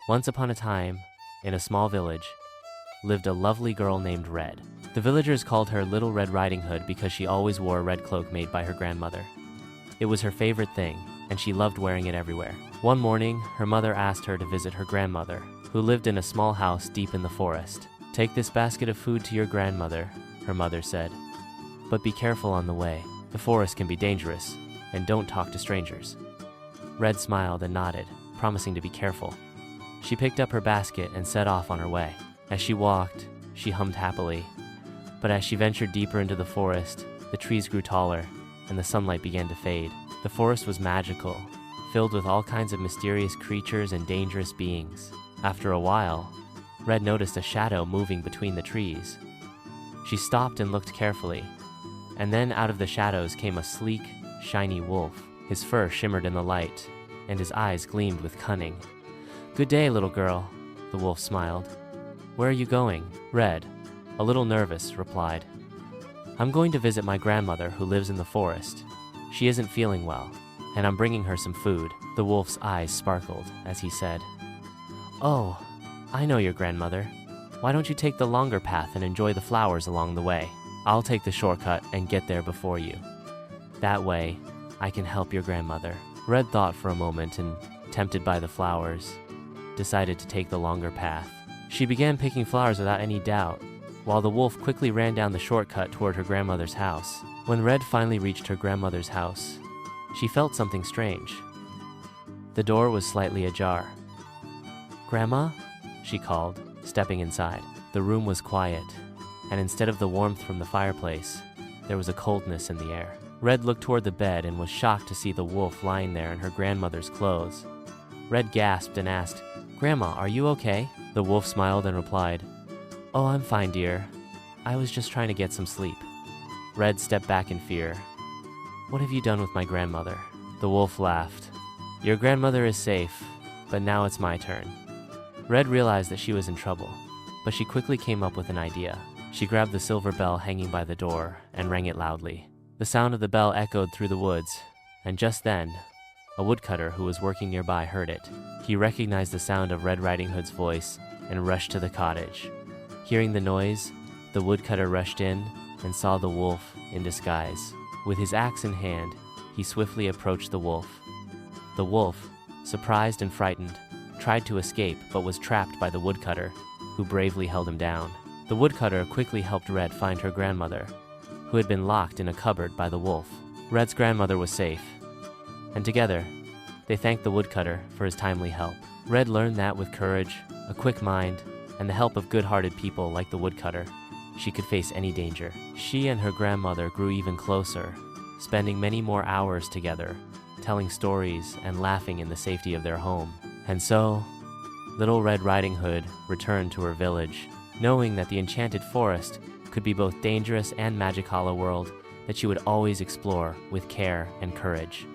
Once upon a time, in a small village, lived a lovely girl named Red. The villagers called her Little Red Riding Hood because she always wore a red cloak made by her grandmother. It was her favorite thing, and she loved wearing it everywhere. One morning, her mother asked her to visit her grandmother, who lived in a small house deep in the forest. "Take this basket of food to your grandmother," her mother said. "But be careful on the way. The forest can be dangerous, and don't talk to strangers." Red smiled and nodded, promising to be careful. She picked up her basket and set off on her way. As she walked, she hummed happily. But as she ventured deeper into the forest, the trees grew taller, and the sunlight began to fade. The forest was magical, filled with all kinds of mysterious creatures and dangerous beings. After a while, Red noticed a shadow moving between the trees. She stopped and looked carefully, and then out of the shadows came a sleek, shiny wolf. His fur shimmered in the light, and his eyes gleamed with cunning. "Good day, little girl," the wolf smiled. "Where are you going?" Red, a little nervous, replied, "I'm going to visit my grandmother who lives in the forest. She isn't feeling well, and I'm bringing her some food." The wolf's eyes sparkled as he said, "Oh, I know your grandmother. Why don't you take the longer path and enjoy the flowers along the way? I'll take the shortcut and get there before you. That way, I can help your grandmother." Red thought for a moment and, tempted by the flowers, decided to take the longer path. She began picking flowers without any doubt, while the wolf quickly ran down the shortcut toward her grandmother's house. When Red finally reached her grandmother's house, she felt something strange. The door was slightly ajar. "Grandma?" she called, stepping inside. The room was quiet, and instead of the warmth from the fireplace, there was a coldness in the air. Red looked toward the bed and was shocked to see the wolf lying there in her grandmother's clothes. Red gasped and asked, "Grandma, are you okay?" The wolf smiled and replied, "Oh, I'm fine, dear. I was just trying to get some sleep." Red stepped back in fear. "What have you done with my grandmother?" The wolf laughed. "Your grandmother is safe, but now it's my turn." Red realized that she was in trouble, but she quickly came up with an idea. She grabbed the silver bell hanging by the door and rang it loudly. The sound of the bell echoed through the woods, and just then, a woodcutter who was working nearby heard it. He recognized the sound of Red Riding Hood's voice and rushed to the cottage. Hearing the noise, the woodcutter rushed in and saw the wolf in disguise. With his axe in hand, he swiftly approached the wolf. The wolf, surprised and frightened, tried to escape but was trapped by the woodcutter, who bravely held him down. The woodcutter quickly helped Red find her grandmother, who had been locked in a cupboard by the wolf. Red's grandmother was safe, and together, they thanked the woodcutter for his timely help. Red learned that with courage, a quick mind, and the help of good-hearted people like the woodcutter, she could face any danger. She and her grandmother grew even closer, spending many more hours together, telling stories and laughing in the safety of their home. And so, Little Red Riding Hood returned to her village, knowing that the enchanted forest could be both dangerous and magic hollow world that she would always explore with care and courage.